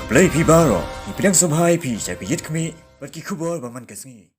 Play pi baro, ipinang sobhai pi jabi yit kami, berki kubor baman kasngi.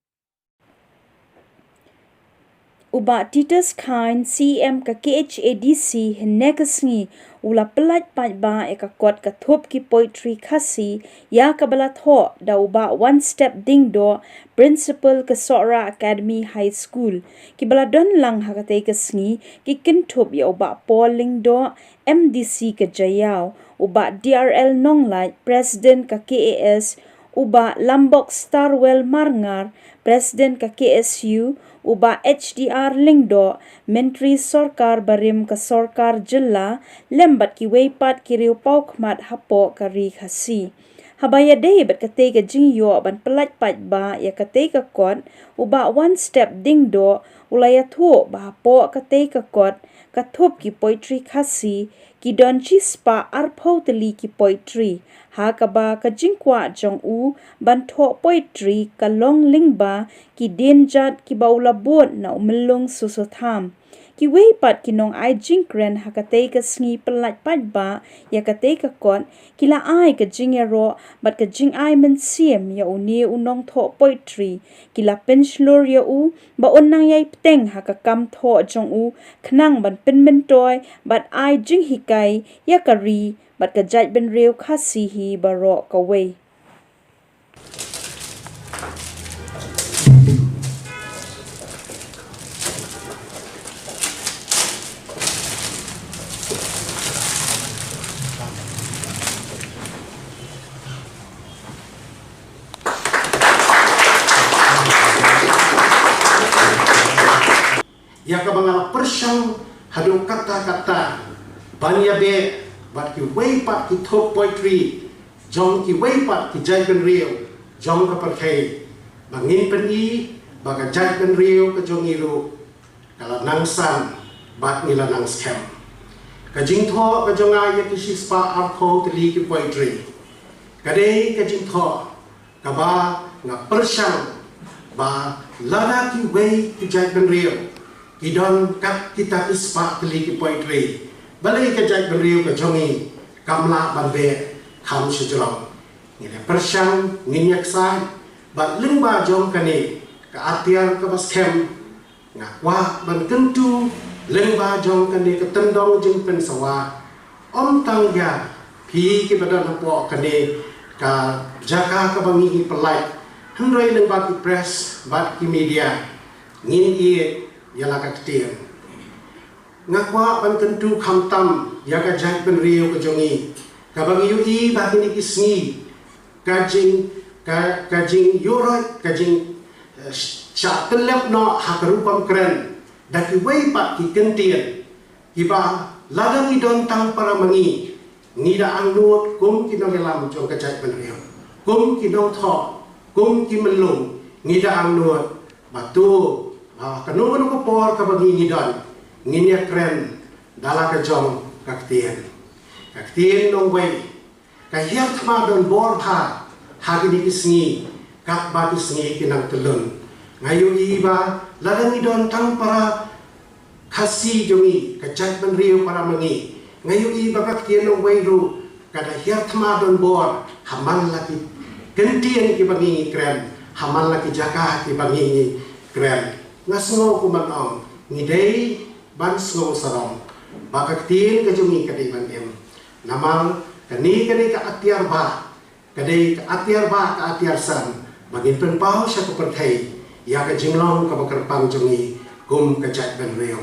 Uba Titus Khan CM ka KHADC henekasngi ula pelat Paidbah eka kot ka thop ki poetry khasi ya ka Bala Thoh da uba Wanstep Diengdoh principal ka Sora Academy High School ki Bala don lang hakate kasngi ki kinthop ya uba Diengdoh MDC ka Jayaw uba DRL Nonglai president ka KAS uba Lambok Starwell Marngar president ka KSU uba HDR Lingdo menteri sorkar barim ka sorkar jilla lembat ki weipat ki riu paukmat hapo kari khasi habaya dei bat kate ka jingyo ban pelat Paidbah ya kate ka kot uba Wanstep Diengdoh ulaya Thoh ba hapo kate ka kot kathop ki poetry khasi ki don chispa arpho teli ki poetry ha ka ba ka jingkwa jong u ban Thoh poetry ka long lingba ki denjat ki baula bot na umlung susotham ki weipat ki nong ai jingkren ha ka te ka sngi pelat Paidbah ya ka te ka kot ki la ai ka jingero bat ka jing ai men siem ya uni unong Thoh poetry ki la penslor ya u ba onnang yai pteng ha ka kam Thoh jong u khnang ban pen men toy bat ai jing hikai ya ka ri bat ka jait ben reu khasi hi baro ka wei Iaka bangala persang hadu kata-kata banya be bat ki weipat ki Thoh poetry jong ki weipat ki jai ben riu jong ka perkai bangin peni baga jai ben riu ka jong iru kala nangsan bat nila nang scam ka jing Thoh ka jong ai ki shispa arpho teli ki poetry kadei ka jing Thoh ka ba nga persang ba lada ki wei ki jai ben riu idon kat kita ispa teli ki poetry balai ka jai beriu ka jongi kamla banbe kham sujrong ngine persang nginyak sai ba lingba jong kani ka atiar ka baskem ngakwa ban kentu lingba jong kani ka tendong jing pen sawa om tang ya pi ki badan po kani ka jaka ka bangi pelai hendrai lingba ki press bat ki media ngin i yala ka tiang ngakwa ban tentu khamtam ya ka jai ben riu ka jongi ka bang yu i ba ni kisni ka jing yoroi ka jing sha telep no ha ka rupam kren da ki wei pa ki kentien ki ba ladang i don tang para mangi ngida ang nuot kum ki no lam jong ka jai ben riu kum ki no Thoh kum ki melung ngida ang nuot batu kanungan ko por ka bagi ngidon nginya kren dala ka jong kaktien nong wei ka hiat ma don bor pha hagi kisngi kak ba kisngi kinang telun ngayu iba ladang idon tang para khasi jongi ka jat ben riu para mangi ngayu iba kaktien nong wei ru kada hiat ma don bor haman laki kentien ki bagi kren haman laki jaka ki bagi kren ngasngo kumanong ngidei ban sngo sarong bakaktin ka jungi kadai ban em namal kani ka atiar ba ka atiar san bagin pen pau sya ko perthai ya ka jinglong ka bakar pang jungi kum ka jat ban reo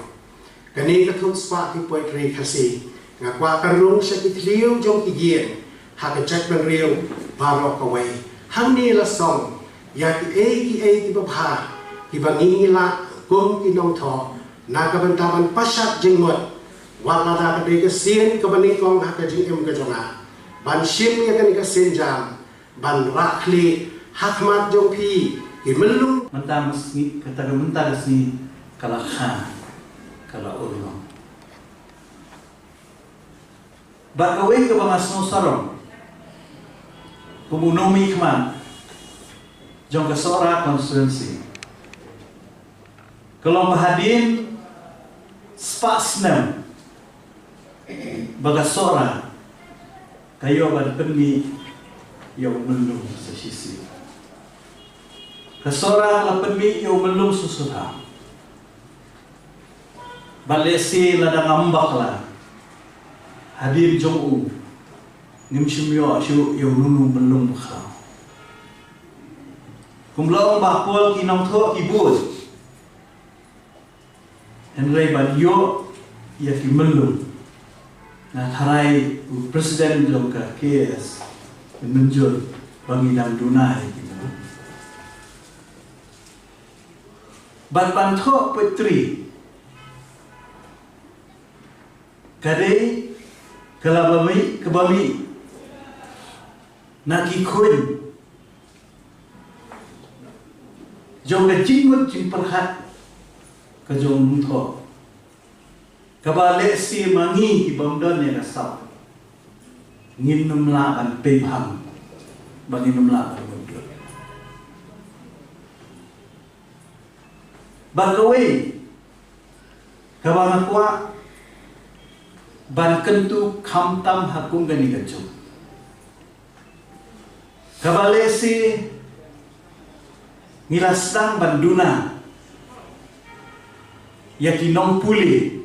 kani ka thum spa ki poetry khasi ngakwa karung sya ki tliu jong ki gien ha ka jat ban reo baro ka wei hanni la song ya ki babha ki bangila kum ki nong Thoh na ka bantaban pasat jingmot wala da ka de sin ka baning kong ha ka jing em ka jonga ban sim ya kan ka senjam ban rakhli hakmat jong pi ki melung menta mesni kata menta mesni kala kha kala ulong ba kawin ka mga sarong pumunomi kman jong ka Sora constituency kalau mahadin spasnem baga Sora kayo ban penni yang melum sesisi. Kesorang la penmi yang melum susurang. Balesi la ngambak la. Hadir jong nimshimyo syu yang nunu melum kha. Kumlong bakpol kinong Thoh ibut. Henry banyo ia ki melum. Na tharai presiden jong ka KS menunjuk bagi dam dunai gitu. Ban Thoh putri kadai kelabami kebami nak ikut jong ke jingmut jing perhat ke jong Thoh kabale si mangi ki bomdon ne rasau ngin numla ban peham bagi numla ban bomdon bagawe kabang kwa ban kentu khamtam hakung gani gajung kabale si ngilasang banduna yakinong puli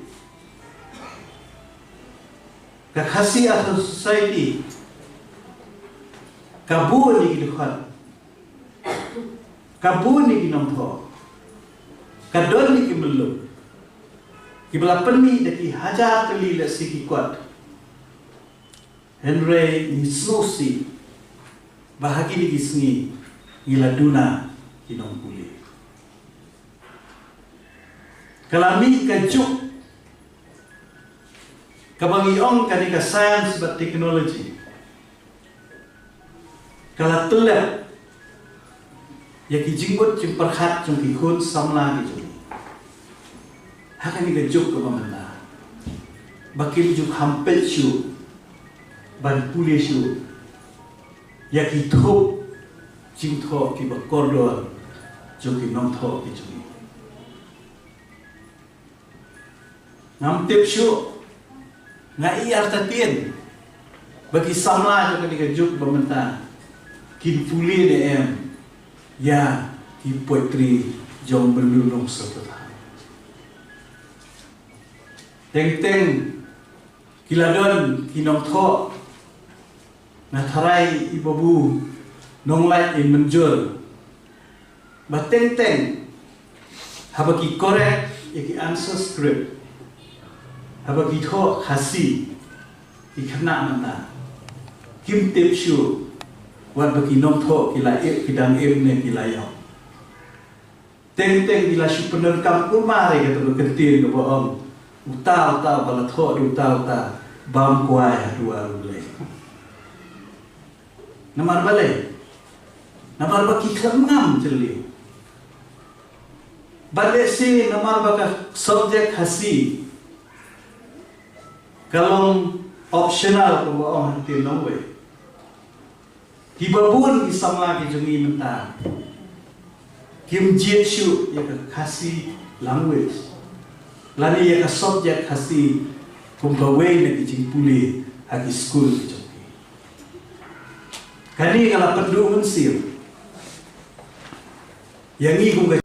kakasi atau society kabu ni gidukhan kabu ni ginong Thoh kadon ni kimelum kibla penmi daki hajar kali la siki kuat Henry ni susi bahagi ni gisni ngila duna kinong puli kalami kajuk kabangi ong kanika science but technology kala tulak yaki jinggut jing perhat jung ikut samla gitu hakani kajuk kabamana bakil juk hampel syu ban puli syu yaki Thoh jing Thoh ki bakordor jung ki nong Thoh ki jung ngam tip syu ngai artatien bagi samla jo ketika juk bamenta kin puli ne em ya ki poetry jong belulung sepeta teng kiladon kinong Thoh na tharai ibabu nonglai in menjur bateng habaki correct yaki answer script habagi Thoh khasi ikna manta kim tip shu wat bagi nong Thoh kila kidang ne kila yo teng bila shu pener kam kumare kata bekentir ke bohong uta bala Thoh uta bam kuai dua rule namar baki khamngam jeli bale si namar baka subject khasi kalau optional ko ba ang tinong we hibabun isang lagi jungi menta kim jeshu ya khasi language lani ya subject khasi kum ba we na kijing puli agi school jungi kani kala pendu unsir yang ni kum ga